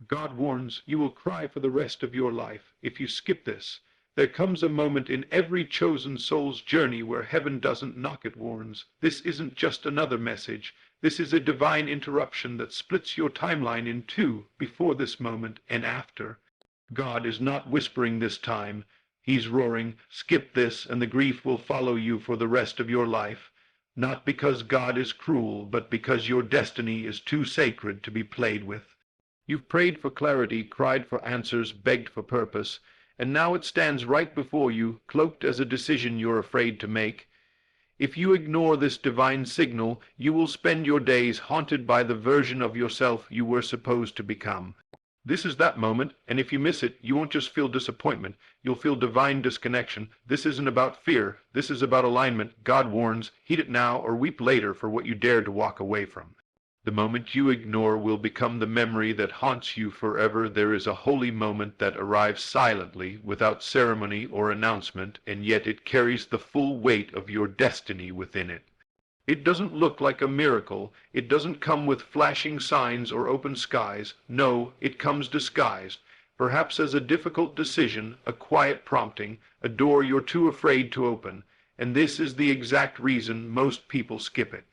God warns, you will cry for the rest of your life if you skip this. There comes a moment in every chosen soul's journey where heaven doesn't knock, it warns. This isn't just another message. This is a divine interruption that splits your timeline in two, before this moment and after. God is not whispering this time. He's roaring, skip this and the grief will follow you for the rest of your life. Not because God is cruel, but because your destiny is too sacred to be played with. You've prayed for clarity, cried for answers, begged for purpose, and now it stands right before you, cloaked as a decision you're afraid to make. If you ignore this divine signal, you will spend your days haunted by the version of yourself you were supposed to become. This is that moment, and if you miss it, you won't just feel disappointment, you'll feel divine disconnection. This isn't about fear, this is about alignment. God warns, heed it now or weep later for what you dared to walk away from. The moment you ignore will become the memory that haunts you forever. There is a holy moment that arrives silently, without ceremony or announcement, and yet it carries the full weight of your destiny within it. It doesn't look like a miracle. It doesn't come with flashing signs or open skies. No, it comes disguised, perhaps as a difficult decision, a quiet prompting, a door you're too afraid to open. And this is the exact reason most people skip it.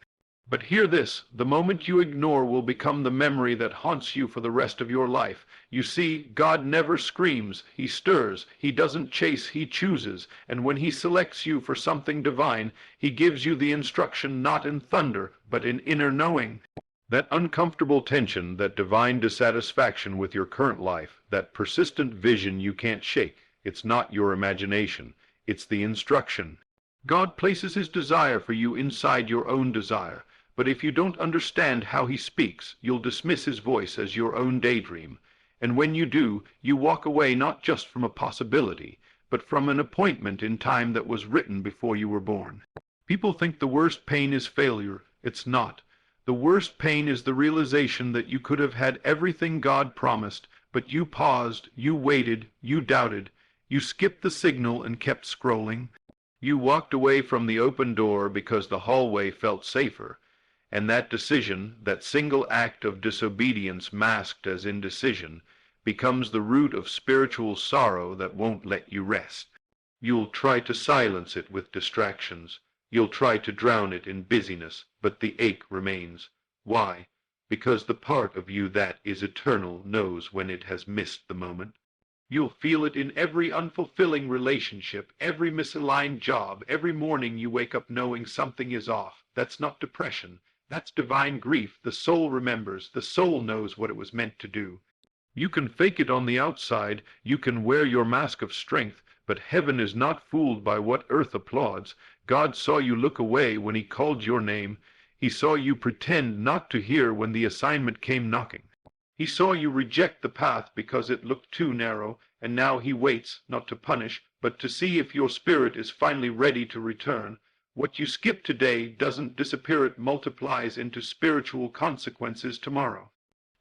But hear this, the moment you ignore will become the memory that haunts you for the rest of your life. You see, God never screams, he stirs, he doesn't chase, he chooses, and when he selects you for something divine, he gives you the instruction not in thunder, but in inner knowing. That uncomfortable tension, that divine dissatisfaction with your current life, that persistent vision you can't shake, it's not your imagination, it's the instruction. God places his desire for you inside your own desire. But if you don't understand how he speaks, you'll dismiss his voice as your own daydream. And when you do, you walk away not just from a possibility, but from an appointment in time that was written before you were born. People think the worst pain is failure. It's not. The worst pain is the realization that you could have had everything God promised, but you paused, you waited, you doubted, you skipped the signal and kept scrolling. You walked away from the open door because the hallway felt safer. And that decision, that single act of disobedience masked as indecision, becomes the root of spiritual sorrow that won't let you rest. You'll try to silence it with distractions. You'll try to drown it in busyness, but the ache remains. Why? Because the part of you that is eternal knows when it has missed the moment. You'll feel it in every unfulfilling relationship, every misaligned job, every morning you wake up knowing something is off. That's not depression. That's divine grief. The soul remembers. The soul knows what it was meant to do. You can fake it on the outside. You can wear your mask of strength. But heaven is not fooled by what earth applauds. God saw you look away when he called your name. He saw you pretend not to hear when the assignment came knocking. He saw you reject the path because it looked too narrow, and now he waits, not to punish, but to see if your spirit is finally ready to return. What you skip today doesn't disappear, it multiplies into spiritual consequences tomorrow.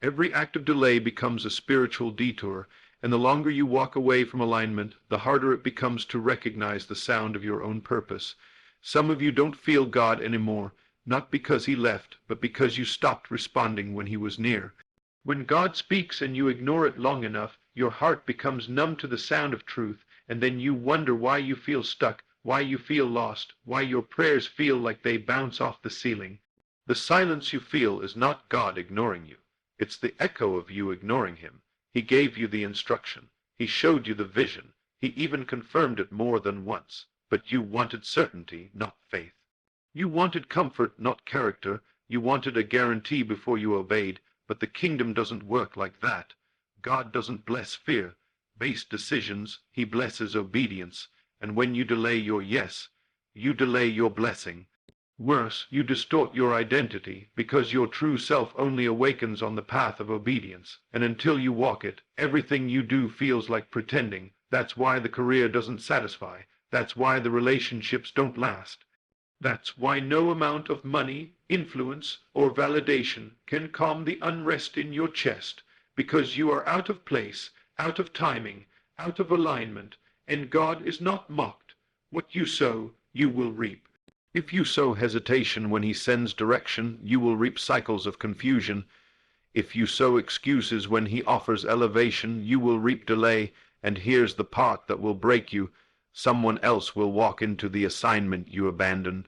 Every act of delay becomes a spiritual detour, and the longer you walk away from alignment, the harder it becomes to recognize the sound of your own purpose. Some of you don't feel God anymore, not because he left, but because you stopped responding when he was near. When God speaks and you ignore it long enough, your heart becomes numb to the sound of truth, and then you wonder why you feel stuck, why you feel lost, why your prayers feel like they bounce off the ceiling. The silence you feel is not God ignoring you. It's the echo of you ignoring him. He gave you the instruction. He showed you the vision. He even confirmed it more than once. But you wanted certainty, not faith. You wanted comfort, not character. You wanted a guarantee before you obeyed. But the kingdom doesn't work like that. God doesn't bless fear-based decisions. He blesses obedience. And when you delay your yes, you delay your blessing. Worse, you distort your identity, because your true self only awakens on the path of obedience. And until you walk it, everything you do feels like pretending. That's why the career doesn't satisfy. That's why the relationships don't last. That's why no amount of money, influence, or validation can calm the unrest in your chest, because you are out of place, out of timing, out of alignment, and God is not mocked. What you sow, you will reap. If you sow hesitation when he sends direction, you will reap cycles of confusion. If you sow excuses when he offers elevation, you will reap delay, and here's the part that will break you. Someone else will walk into the assignment you abandoned.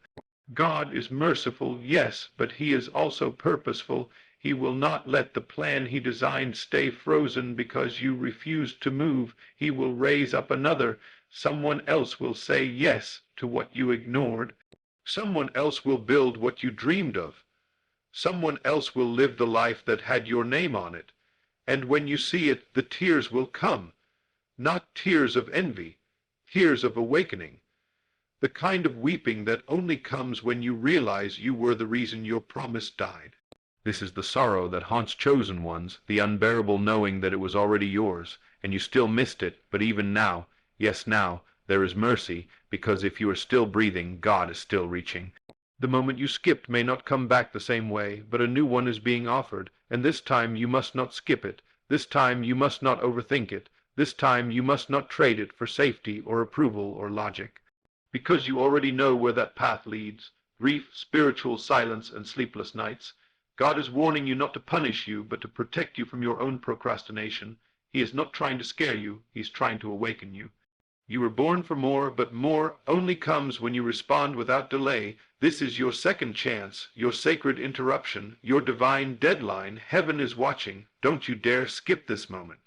God is merciful, yes, but he is also purposeful. He will not let the plan he designed stay frozen because you refuse to move. He will raise up another. Someone else will say yes to what you ignored. Someone else will build what you dreamed of. Someone else will live the life that had your name on it. And when you see it, the tears will come. Not tears of envy, tears of awakening. The kind of weeping that only comes when you realize you were the reason your promise died. This is the sorrow that haunts chosen ones, the unbearable knowing that it was already yours, and you still missed it, but even now, yes now, there is mercy, because if you are still breathing, God is still reaching. The moment you skipped may not come back the same way, but a new one is being offered, and this time you must not skip it. This time you must not overthink it. This time you must not trade it for safety or approval or logic. Because you already know where that path leads, grief, spiritual silence, and sleepless nights. God is warning you not to punish you, but to protect you from your own procrastination. He is not trying to scare you, he's trying to awaken you. You were born for more, but more only comes when you respond without delay. This is your second chance, your sacred interruption, your divine deadline. Heaven is watching. Don't you dare skip this moment.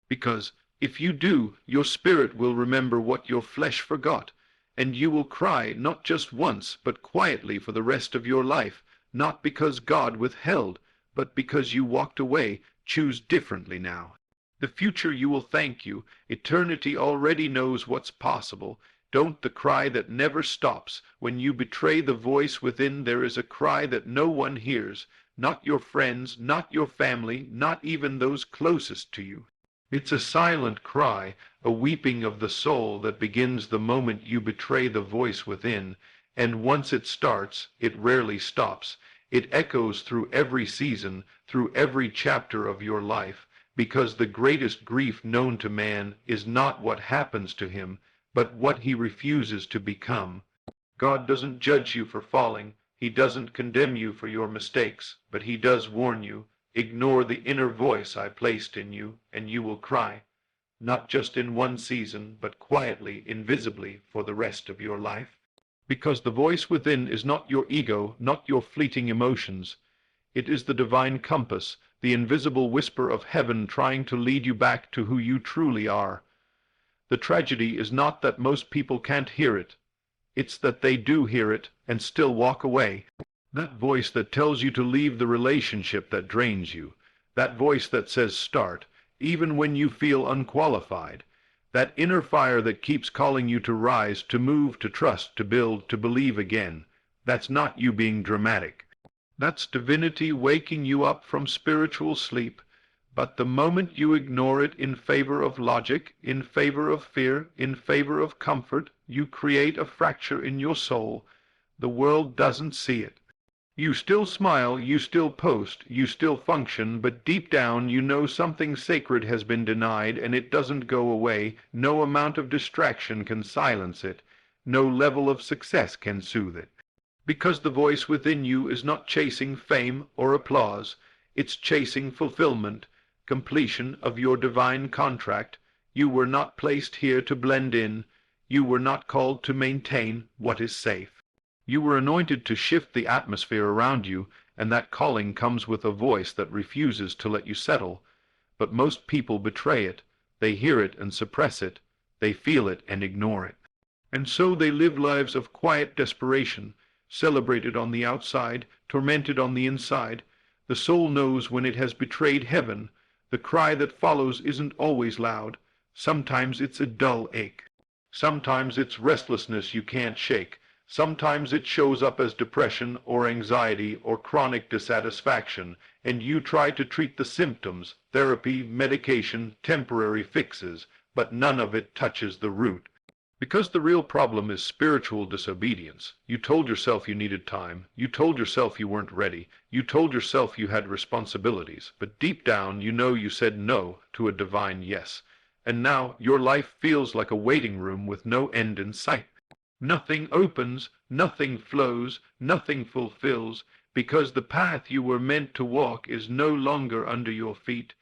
Because if you do, your spirit will remember what your flesh forgot. And you will cry not just once, but quietly for the rest of your life, not because God withheld, but because you walked away. Choose differently now. The future you will thank you. Eternity already knows what's possible. Don't the cry that never stops. When you betray the voice within, there is a cry that no one hears, not your friends, not your family, not even those closest to you. It's a silent cry, a weeping of the soul that begins the moment you betray the voice within, and once it starts, it rarely stops. It echoes through every season, through every chapter of your life, because the greatest grief known to man is not what happens to him, but what he refuses to become. God doesn't judge you for falling. He doesn't condemn you for your mistakes, but he does warn you. Ignore the inner voice I placed in you, and you will cry, not just in one season, but quietly, invisibly, for the rest of your life. Because the voice within is not your ego, not your fleeting emotions. It is the divine compass, the invisible whisper of heaven trying to lead you back to who you truly are. The tragedy is not that most people can't hear it. It's that they do hear it and still walk away. That voice that tells you to leave the relationship that drains you. That voice that says start, even when you feel unqualified. That inner fire that keeps calling you to rise, to move, to trust, to build, to believe again. That's not you being dramatic. That's divinity waking you up from spiritual sleep. But the moment you ignore it in favor of logic, in favor of fear, in favor of comfort, you create a fracture in your soul. The world doesn't see it. You still smile, you still post, you still function, but deep down you know something sacred has been denied, and it doesn't go away. No amount of distraction can silence it. No level of success can soothe it. Because the voice within you is not chasing fame or applause. It's chasing fulfillment, completion of your divine contract. You were not placed here to blend in. You were not called to maintain what is safe. You were anointed to shift the atmosphere around you, and that calling comes with a voice that refuses to let you settle. But most people betray it. They hear it and suppress it. They feel it and ignore it. And so they live lives of quiet desperation, celebrated on the outside, tormented on the inside. The soul knows when it has betrayed heaven. The cry that follows isn't always loud. Sometimes it's a dull ache. Sometimes it's restlessness you can't shake. Sometimes it shows up as depression or anxiety or chronic dissatisfaction, and you try to treat the symptoms, therapy, medication, temporary fixes, but none of it touches the root. Because the real problem is spiritual disobedience. You told yourself you needed time. You told yourself you weren't ready. You told yourself you had responsibilities. But deep down you know you said no to a divine yes. And now your life feels like a waiting room with no end in sight. Nothing opens, nothing flows, nothing fulfills, because the path you were meant to walk is no longer under your feet.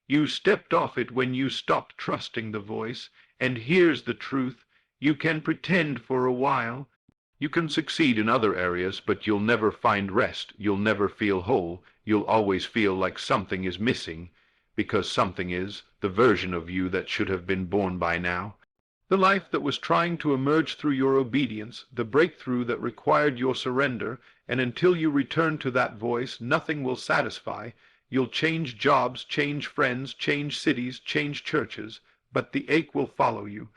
You stepped off it when you stopped trusting the voice, and here's the truth. You can pretend for a while. You can succeed in other areas, but you'll never find rest. You'll never feel whole. You'll always feel like something is missing, because something is, the version of you that should have been born by now. The life that was trying to emerge through your obedience, the breakthrough that required your surrender, and until you return to that voice, nothing will satisfy. You'll change jobs, change friends, change cities, change churches, but the ache will follow you,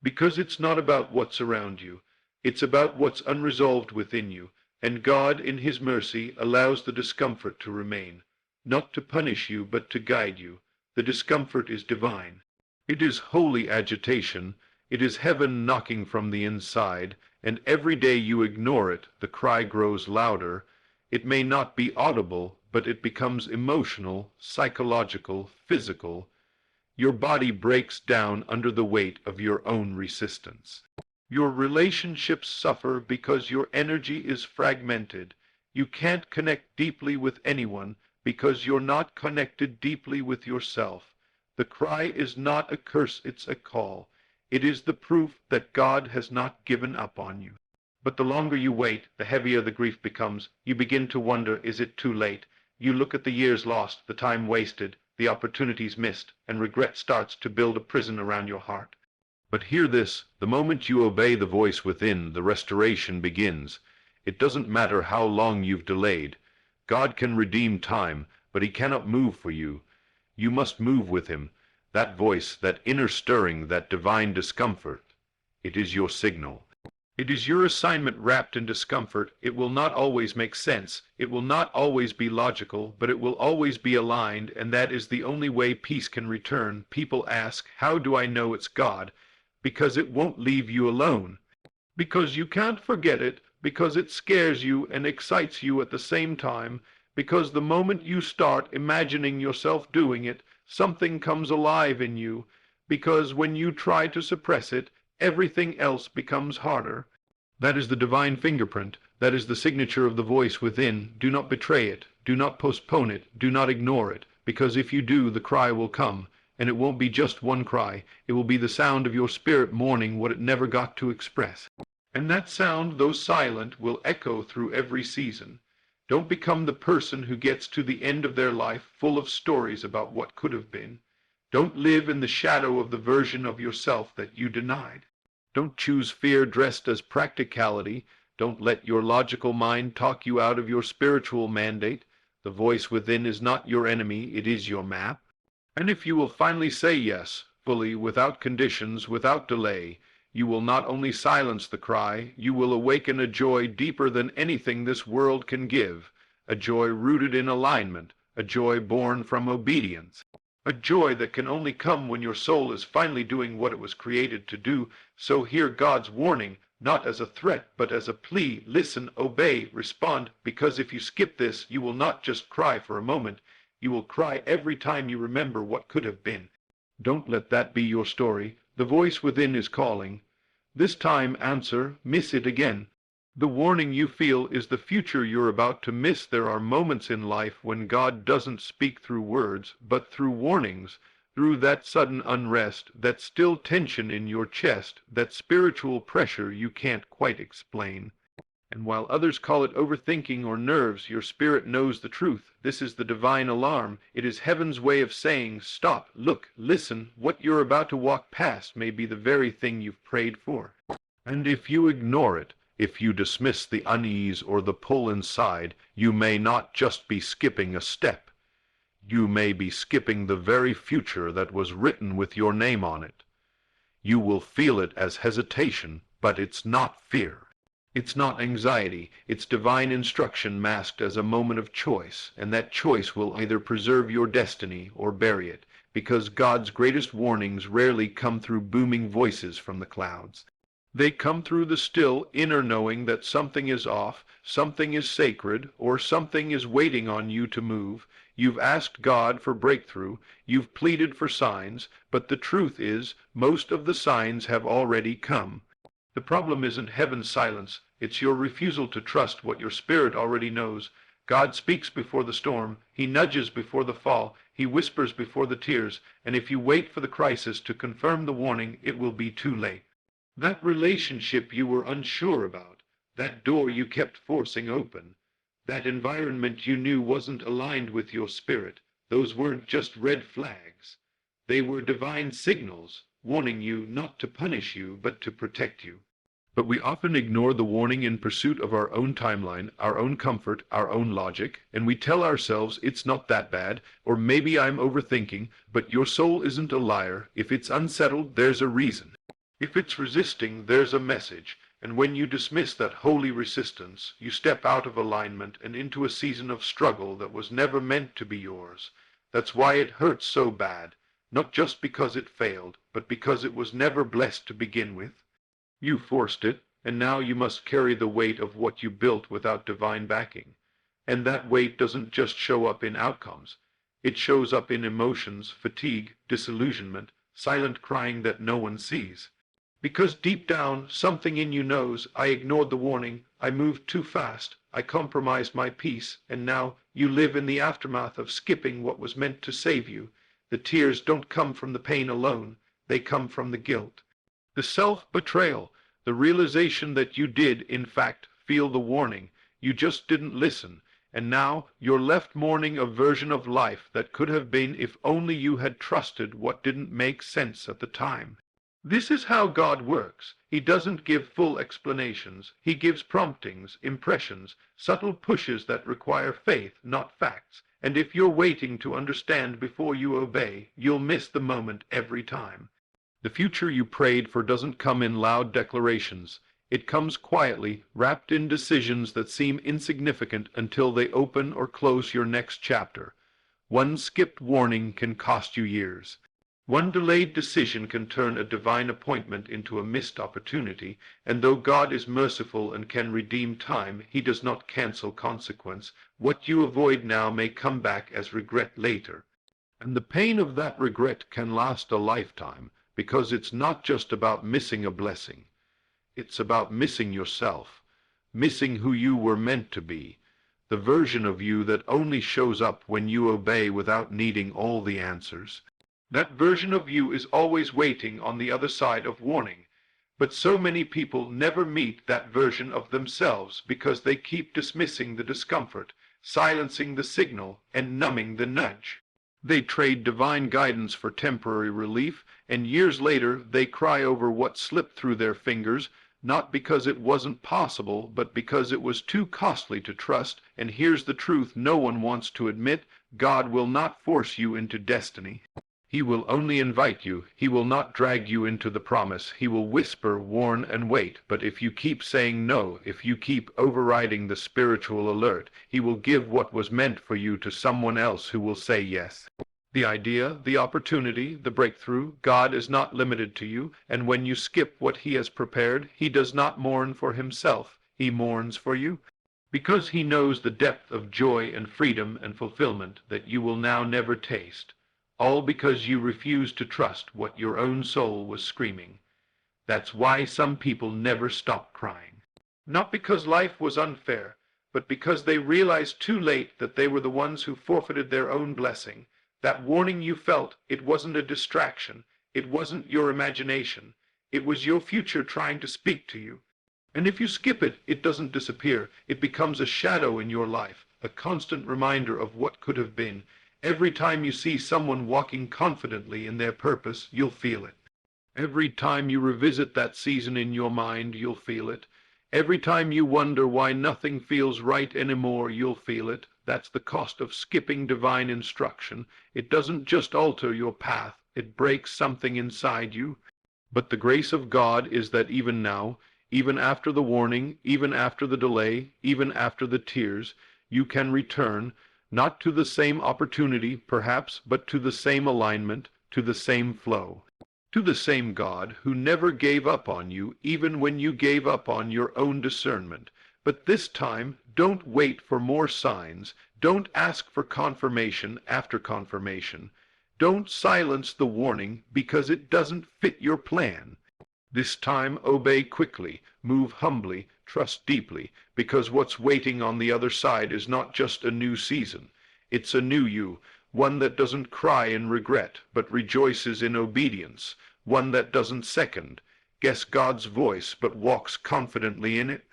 because it's not about what's around you. It's about what's unresolved within you, and God, in His mercy, allows the discomfort to remain, not to punish you, but to guide you. The discomfort is divine. It is holy agitation. It is heaven knocking from the inside, and every day you ignore it, the cry grows louder. It may not be audible, but it becomes emotional, psychological, physical. Your body breaks down under the weight of your own resistance. Your relationships suffer because your energy is fragmented. You can't connect deeply with anyone because you're not connected deeply with yourself. The cry is not a curse, it's a call. It is the proof that God has not given up on you. But the longer you wait, the heavier the grief becomes. You begin to wonder, is it too late? You look at the years lost, the time wasted, the opportunities missed, and regret starts to build a prison around your heart. But hear this, the moment you obey the voice within, the restoration begins. It doesn't matter how long you've delayed. God can redeem time, but He cannot move for you. You must move with Him. That voice, that inner stirring, that divine discomfort, it is your signal. It is your assignment wrapped in discomfort. It will not always make sense. It will not always be logical, but it will always be aligned, and that is the only way peace can return. People ask, how do I know it's God? Because it won't leave you alone. Because you can't forget it. Because it scares you and excites you at the same time. Because the moment you start imagining yourself doing it, something comes alive in you. Because when you try to suppress it, everything else becomes harder. That is the divine fingerprint. That is the signature of the voice within. Do not betray it. Do not postpone it. Do not ignore it. Because if you do, the cry will come. And it won't be just one cry. It will be the sound of your spirit mourning what it never got to express. And that sound, though silent, will echo through every season. Don't become the person who gets to the end of their life full of stories about what could have been. Don't live in the shadow of the version of yourself that you denied. Don't choose fear dressed as practicality. Don't let your logical mind talk you out of your spiritual mandate. The voice within is not your enemy, it is your map. And if you will finally say yes, fully, without conditions, without delay, you will not only silence the cry, you will awaken a joy deeper than anything this world can give, a joy rooted in alignment, a joy born from obedience, a joy that can only come when your soul is finally doing what it was created to do. So hear God's warning, not as a threat, but as a plea. Listen, obey, respond, because if you skip this, you will not just cry for a moment. You will cry every time you remember what could have been. Don't let that be your story. The voice within is calling. This time answer, miss it again. The warning you feel is the future you're about to miss. There are moments in life when God doesn't speak through words, but through warnings, through that sudden unrest, that still tension in your chest, that spiritual pressure you can't quite explain. And while others call it overthinking or nerves, your spirit knows the truth. This is the divine alarm. It is heaven's way of saying, stop, look, listen. What you're about to walk past may be the very thing you've prayed for. And if you ignore it, if you dismiss the unease or the pull inside, you may not just be skipping a step. You may be skipping the very future that was written with your name on it. You will feel it as hesitation, but it's not fear. It's not anxiety, it's divine instruction masked as a moment of choice, and that choice will either preserve your destiny or bury it, because God's greatest warnings rarely come through booming voices from the clouds. They come through the still inner knowing that something is off, something is sacred, or something is waiting on you to move. You've asked God for breakthrough, you've pleaded for signs, but the truth is, most of the signs have already come. The problem isn't heaven's silence, it's your refusal to trust what your spirit already knows. God speaks before the storm, he nudges before the fall, he whispers before the tears, and if you wait for the crisis to confirm the warning, it will be too late. That relationship you were unsure about, that door you kept forcing open, that environment you knew wasn't aligned with your spirit, those weren't just red flags. They were divine signals, warning you not to punish you, but to protect you. But we often ignore the warning in pursuit of our own timeline, our own comfort, our own logic, and we tell ourselves it's not that bad, or maybe I'm overthinking, but your soul isn't a liar. If it's unsettled, there's a reason. If it's resisting, there's a message, and when you dismiss that holy resistance, you step out of alignment and into a season of struggle that was never meant to be yours. That's why it hurts so bad, not just because it failed, but because it was never blessed to begin with. You forced it, and now you must carry the weight of what you built without divine backing. And that weight doesn't just show up in outcomes. It shows up in emotions, fatigue, disillusionment, silent crying that no one sees. Because deep down, something in you knows, I ignored the warning, I moved too fast, I compromised my peace, and now you live in the aftermath of skipping what was meant to save you. The tears don't come from the pain alone, they come from the guilt. The self-betrayal, the realization that you did, in fact, feel the warning, you just didn't listen, and now you're left mourning a version of life that could have been if only you had trusted what didn't make sense at the time. This is how God works. He doesn't give full explanations. He gives promptings, impressions, subtle pushes that require faith, not facts. And if you're waiting to understand before you obey, you'll miss the moment every time. The future you prayed for doesn't come in loud declarations. It comes quietly, wrapped in decisions that seem insignificant until they open or close your next chapter. One skipped warning can cost you years. One delayed decision can turn a divine appointment into a missed opportunity, and though God is merciful and can redeem time, he does not cancel consequence. What you avoid now may come back as regret later. And the pain of that regret can last a lifetime, because it's not just about missing a blessing. It's about missing yourself, missing who you were meant to be, the version of you that only shows up when you obey without needing all the answers. That version of you is always waiting on the other side of warning. But so many people never meet that version of themselves because they keep dismissing the discomfort, silencing the signal, and numbing the nudge. They trade divine guidance for temporary relief, and years later they cry over what slipped through their fingers, not because it wasn't possible, but because it was too costly to trust. And here's the truth no one wants to admit: God will not force you into destiny. He will only invite you. He will not drag you into the promise. He will whisper, warn, and wait. But if you keep saying no, if you keep overriding the spiritual alert, he will give what was meant for you to someone else who will say yes. The idea, the opportunity, the breakthrough, God is not limited to you, and when you skip what he has prepared, he does not mourn for himself. He mourns for you, because he knows the depth of joy and freedom and fulfillment that you will now never taste. All because you refused to trust what your own soul was screaming. That's why some people never stop crying. Not because life was unfair, but because they realized too late that they were the ones who forfeited their own blessing. That warning you felt, it wasn't a distraction. It wasn't your imagination. It was your future trying to speak to you. And if you skip it, it doesn't disappear. It becomes a shadow in your life, a constant reminder of what could have been. Every time you see someone walking confidently in their purpose, you'll feel it. Every time you revisit that season in your mind, you'll feel it. Every time you wonder why nothing feels right anymore, you'll feel it. That's the cost of skipping divine instruction. It doesn't just alter your path, it breaks something inside you. But the grace of God is that even now, even after the warning, even after the delay, even after the tears, you can return, not to the same opportunity, perhaps, but to the same alignment, to the same flow, to the same God who never gave up on you, even when you gave up on your own discernment. But this time, don't wait for more signs. Don't ask for confirmation after confirmation. Don't silence the warning because it doesn't fit your plan. This time, obey quickly, move humbly, Trust deeply, because what's waiting on the other side is not just a new season. It's a new you, one that doesn't cry in regret, but rejoices in obedience, one that doesn't second, guess God's voice, but walks confidently in it.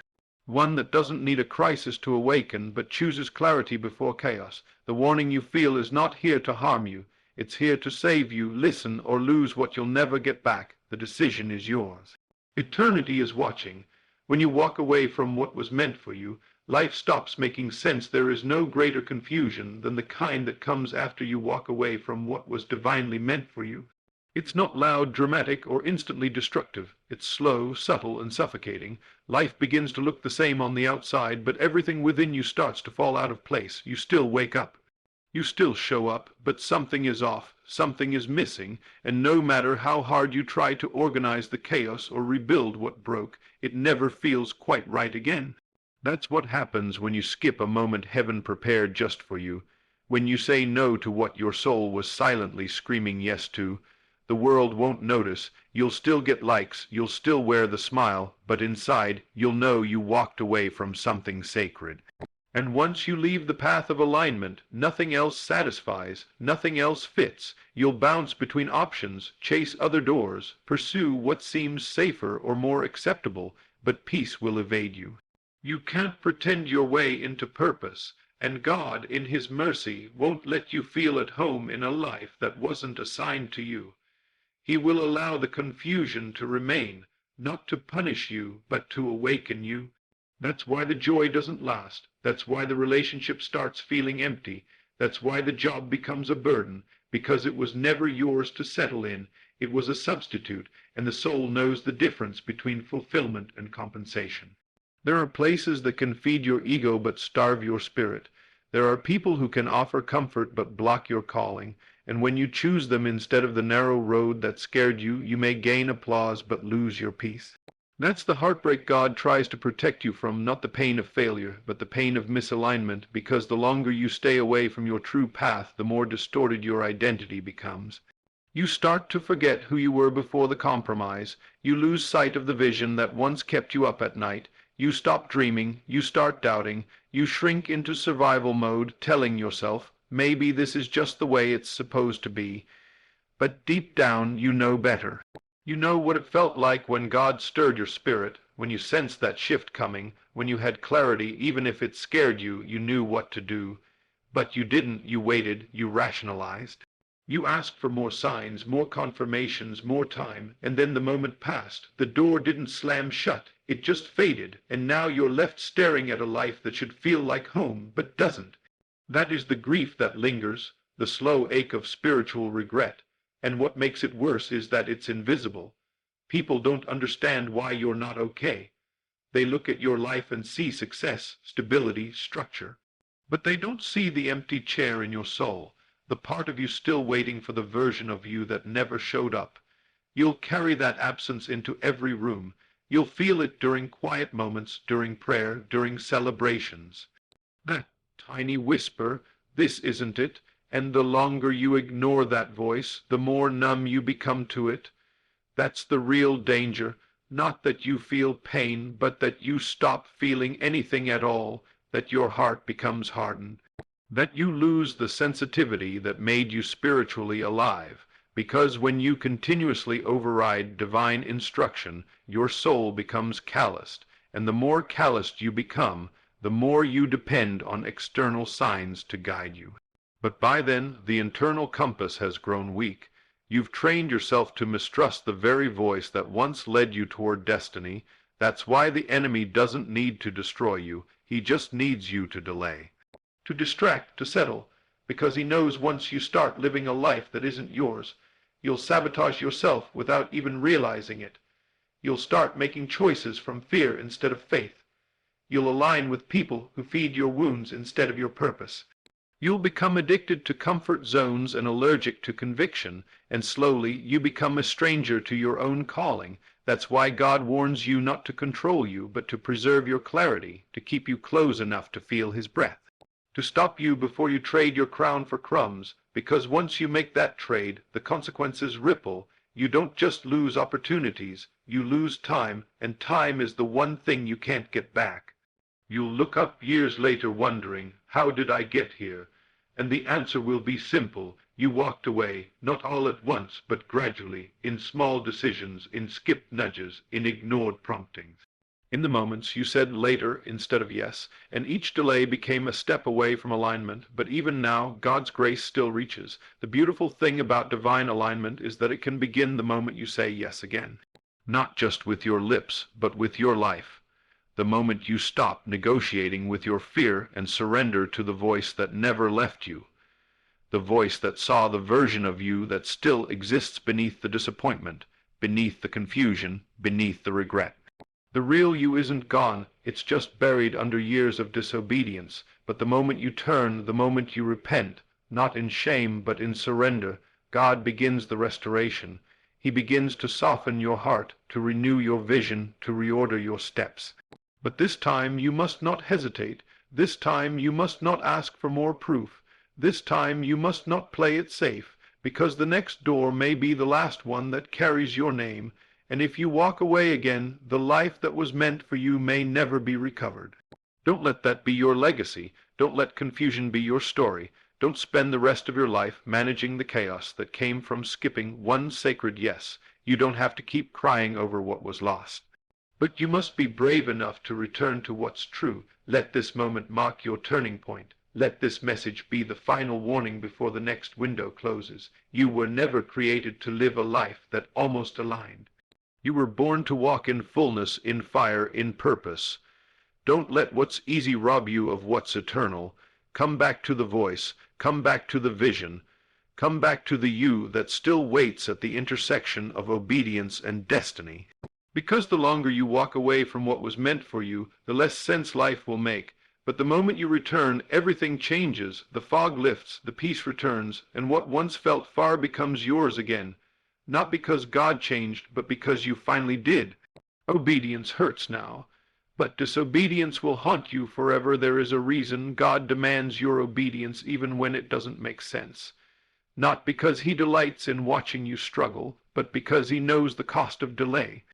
One that doesn't need a crisis to awaken, but chooses clarity before chaos. The warning you feel is not here to harm you. It's here to save you. Listen or lose what you'll never get back. The decision is yours. Eternity is watching. When you walk away from what was meant for you, life stops making sense. There is no greater confusion than the kind that comes after you walk away from what was divinely meant for you. It's not loud, dramatic, or instantly destructive. It's slow, subtle, and suffocating. Life begins to look the same on the outside, but everything within you starts to fall out of place. You still wake up. You still show up, but something is off, something is missing, and no matter how hard you try to organize the chaos or rebuild what broke, it never feels quite right again. That's what happens when you skip a moment heaven prepared just for you, when you say no to what your soul was silently screaming yes to. The world won't notice. You'll still get likes, you'll still wear the smile, but inside you'll know you walked away from something sacred. And once you leave the path of alignment, nothing else satisfies, nothing else fits. You'll bounce between options, chase other doors, pursue what seems safer or more acceptable, but peace will evade you. You can't pretend your way into purpose, and God, in His mercy, won't let you feel at home in a life that wasn't assigned to you. He will allow the confusion to remain, not to punish you, but to awaken you. That's why the joy doesn't last. That's why the relationship starts feeling empty. That's why the job becomes a burden, because it was never yours to settle in. It was a substitute, and the soul knows the difference between fulfillment and compensation. There are places that can feed your ego but starve your spirit. There are people who can offer comfort but block your calling. And when you choose them instead of the narrow road that scared you, you may gain applause but lose your peace. That's the heartbreak God tries to protect you from, not the pain of failure, but the pain of misalignment, because the longer you stay away from your true path, the more distorted your identity becomes. You start to forget who you were before the compromise. You lose sight of the vision that once kept you up at night. You stop dreaming. You start doubting. You shrink into survival mode, telling yourself, maybe this is just the way it's supposed to be. But deep down, you know better. You know what it felt like when God stirred your spirit, when you sensed that shift coming, when you had clarity. Even if it scared you, you knew what to do. But you didn't. You waited. You rationalized. You asked for more signs, more confirmations, more time, and then the moment passed. The door didn't slam shut. It just faded, and now you're left staring at a life that should feel like home, but doesn't. That is the grief that lingers, the slow ache of spiritual regret. And what makes it worse is that it's invisible. People don't understand why you're not okay. They look at your life and see success, stability, structure. But they don't see the empty chair in your soul, the part of you still waiting for the version of you that never showed up. You'll carry that absence into every room. You'll feel it during quiet moments, during prayer, during celebrations. That tiny whisper, this isn't it, and the longer you ignore that voice, the more numb you become to it. That's the real danger, not that you feel pain, but that you stop feeling anything at all, that your heart becomes hardened, that you lose the sensitivity that made you spiritually alive, because when you continuously override divine instruction, your soul becomes calloused, and the more calloused you become, the more you depend on external signs to guide you. But by then, the internal compass has grown weak. You've trained yourself to mistrust the very voice that once led you toward destiny. That's why the enemy doesn't need to destroy you. He just needs you to delay, to distract, to settle, because he knows once you start living a life that isn't yours, you'll sabotage yourself without even realizing it. You'll start making choices from fear instead of faith. You'll align with people who feed your wounds instead of your purpose. You'll become addicted to comfort zones and allergic to conviction, and slowly you become a stranger to your own calling. That's why God warns you not to control you, but to preserve your clarity, to keep you close enough to feel His breath, to stop you before you trade your crown for crumbs, because once you make that trade, the consequences ripple, You don't just lose opportunities, you lose time, and time is the one thing you can't get back. You'll look up years later wondering, how did I get here? And the answer will be simple. You walked away, not all at once, but gradually, in small decisions, in skipped nudges, in ignored promptings. In the moments, you said later instead of yes, and each delay became a step away from alignment, but even now, God's grace still reaches. The beautiful thing about divine alignment is that it can begin the moment you say yes again. Not just with your lips, but with your life. The moment you stop negotiating with your fear and surrender to the voice that never left you. The voice that saw the version of you that still exists beneath the disappointment, beneath the confusion, beneath the regret. The real you isn't gone, it's just buried under years of disobedience, but the moment you turn, the moment you repent, not in shame but in surrender, God begins the restoration. He begins to soften your heart, to renew your vision, to reorder your steps. But this time you must not hesitate. This time you must not ask for more proof. This time you must not play it safe, because the next door may be the last one that carries your name, and if you walk away again, the life that was meant for you may never be recovered. Don't let that be your legacy. Don't let confusion be your story. Don't spend the rest of your life managing the chaos that came from skipping one sacred yes. You don't have to keep crying over what was lost. But you must be brave enough to return to what's true. Let this moment mark your turning point. Let this message be the final warning before the next window closes. You were never created to live a life that almost aligned. You were born to walk in fullness, in fire, in purpose. Don't let what's easy rob you of what's eternal. Come back to the voice. Come back to the vision. Come back to the you that still waits at the intersection of obedience and destiny. Because the longer you walk away from what was meant for you, the less sense life will make. But the moment you return, everything changes. The fog lifts, the peace returns, and what once felt far becomes yours again. Not because God changed, but because you finally did. Obedience hurts now, but disobedience will haunt you forever. There is a reason God demands your obedience even when it doesn't make sense. Not because he delights in watching you struggle, but because he knows the cost of delay.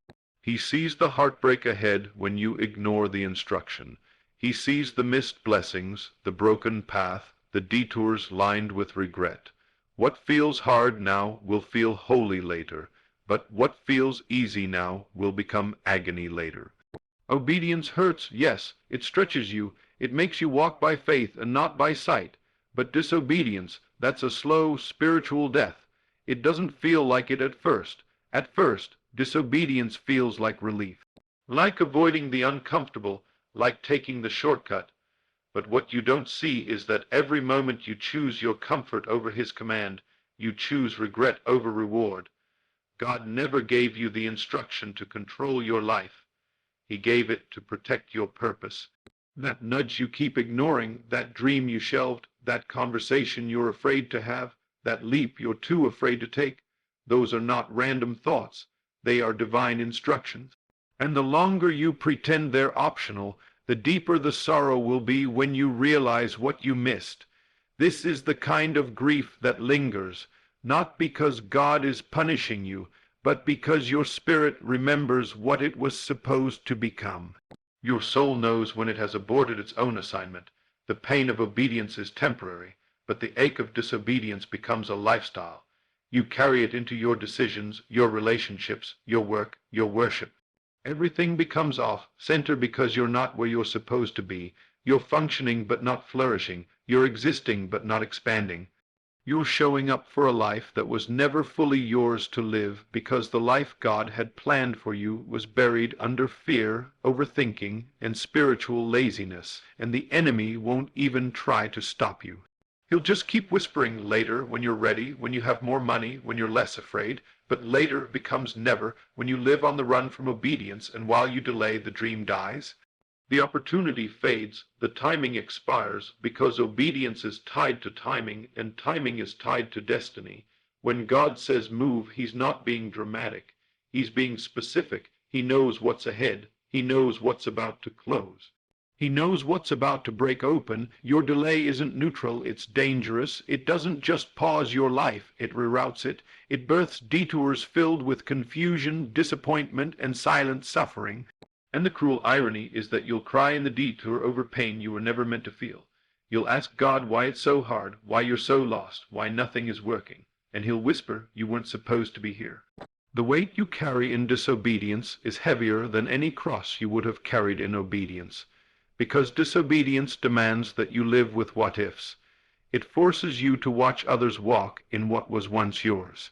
He sees the heartbreak ahead when you ignore the instruction. He sees the missed blessings, the broken path, the detours lined with regret. What feels hard now will feel holy later, but what feels easy now will become agony later. Obedience hurts, yes, it stretches you, it makes you walk by faith and not by sight. But disobedience, that's a slow spiritual death. It doesn't feel like it at first. At first, disobedience feels like relief. Like avoiding the uncomfortable, like taking the shortcut. But what you don't see is that every moment you choose your comfort over his command, you choose regret over reward. God never gave you the instruction to control your life. He gave it to protect your purpose. That nudge you keep ignoring, that dream you shelved, that conversation you're afraid to have, that leap you're too afraid to take, those are not random thoughts. They are divine instructions. And the longer you pretend they're optional, the deeper the sorrow will be when you realize what you missed. This is the kind of grief that lingers, not because God is punishing you, but because your spirit remembers what it was supposed to become. Your soul knows when it has aborted its own assignment. The pain of obedience is temporary, but the ache of disobedience becomes a lifestyle. You carry it into your decisions, your relationships, your work, your worship. Everything becomes off center because you're not where you're supposed to be. You're functioning but not flourishing. You're existing but not expanding. You're showing up for a life that was never fully yours to live because the life God had planned for you was buried under fear, overthinking, and spiritual laziness, and the enemy won't even try to stop you. He'll just keep whispering later when you're ready, when you have more money, when you're less afraid, but later becomes never when you live on the run from obedience, and while you delay, the dream dies. The opportunity fades, the timing expires, because obedience is tied to timing, and timing is tied to destiny. When God says move, he's not being dramatic. He's being specific. He knows what's ahead. He knows what's about to close. He knows what's about to break open. Your delay isn't neutral, it's dangerous. It doesn't just pause your life, it reroutes it. It births detours filled with confusion, disappointment, and silent suffering. And the cruel irony is that you'll cry in the detour over pain you were never meant to feel. You'll ask God why it's so hard, why you're so lost, why nothing is working. And he'll whisper, you weren't supposed to be here. The weight you carry in disobedience is heavier than any cross you would have carried in obedience. Because disobedience demands that you live with what-ifs. It forces you to watch others walk in what was once yours.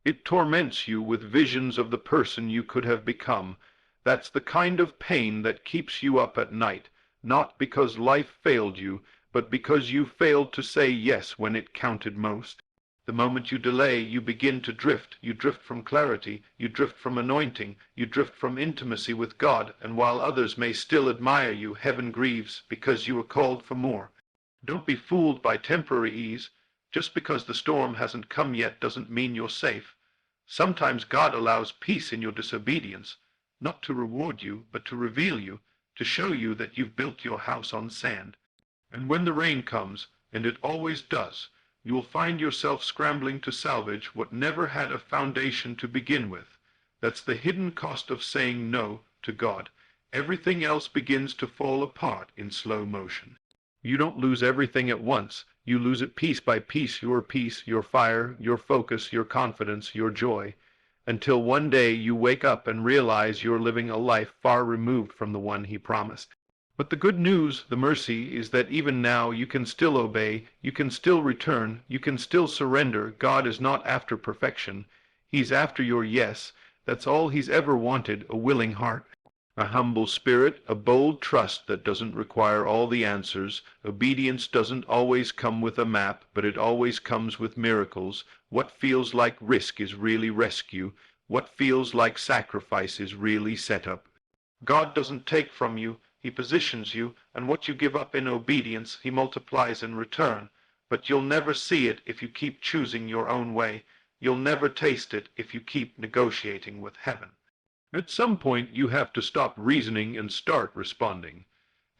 It torments you with visions of the person you could have become. That's the kind of pain that keeps you up at night, not because life failed you, but because you failed to say yes when it counted most. The moment you delay, you begin to drift. You drift from clarity, you drift from anointing, you drift from intimacy with God, and while others may still admire you, heaven grieves because you are called for more. Don't be fooled by temporary ease. Just because the storm hasn't come yet doesn't mean you're safe. Sometimes God allows peace in your disobedience, not to reward you, but to reveal you, to show you that you've built your house on sand. And when the rain comes, and it always does, you will find yourself scrambling to salvage what never had a foundation to begin with. That's the hidden cost of saying no to God. Everything else begins to fall apart in slow motion. You don't lose everything at once. You lose it piece by piece, your peace, your fire, your focus, your confidence, your joy, until one day you wake up and realize you're living a life far removed from the one he promised. But the good news, the mercy, is that even now you can still obey, you can still return, you can still surrender. God is not after perfection. He's after your yes. That's all he's ever wanted, a willing heart. A humble spirit, a bold trust that doesn't require all the answers. Obedience doesn't always come with a map, but it always comes with miracles. What feels like risk is really rescue. What feels like sacrifice is really setup. God doesn't take from you. He positions you, and what you give up in obedience, he multiplies in return. But you'll never see it if you keep choosing your own way. You'll never taste it if you keep negotiating with heaven. At some point, you have to stop reasoning and start responding.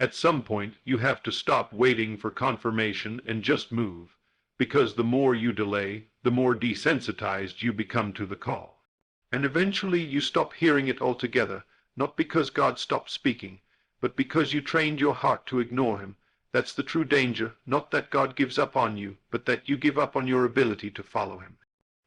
At some point, you have to stop waiting for confirmation and just move. Because the more you delay, the more desensitized you become to the call. And eventually you stop hearing it altogether, not because God stopped speaking, but because you trained your heart to ignore him. That's the true danger, not that God gives up on you, but that you give up on your ability to follow him.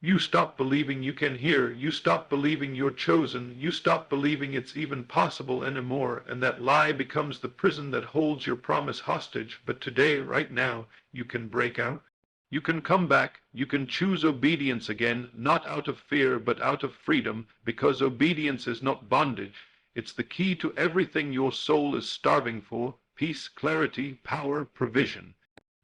You stop believing you can hear, you stop believing you're chosen, you stop believing it's even possible anymore, and that lie becomes the prison that holds your promise hostage. But today, right now, you can break out. You can come back, you can choose obedience again, not out of fear, but out of freedom, because obedience is not bondage. It's the key to everything your soul is starving for: peace, clarity, power, provision.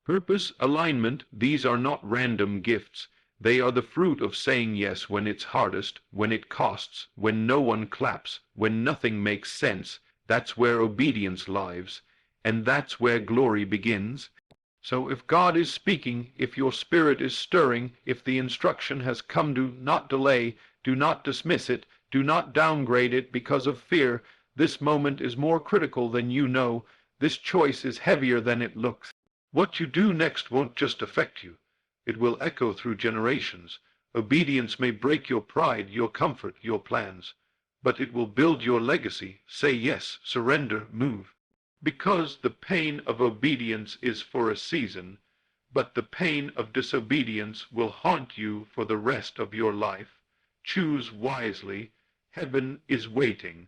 Purpose, alignment, these are not random gifts. They are the fruit of saying yes when it's hardest, when it costs, when no one claps, when nothing makes sense. That's where obedience lives, and that's where glory begins. So if God is speaking, if your spirit is stirring, if the instruction has come, do not delay, do not dismiss it, do not downgrade it because of fear. This moment is more critical than you know. This choice is heavier than it looks. What you do next won't just affect you. It will echo through generations. Obedience may break your pride, your comfort, your plans, but it will build your legacy. Say yes, surrender, move. Because the pain of obedience is for a season, but the pain of disobedience will haunt you for the rest of your life. Choose wisely. Heaven is waiting.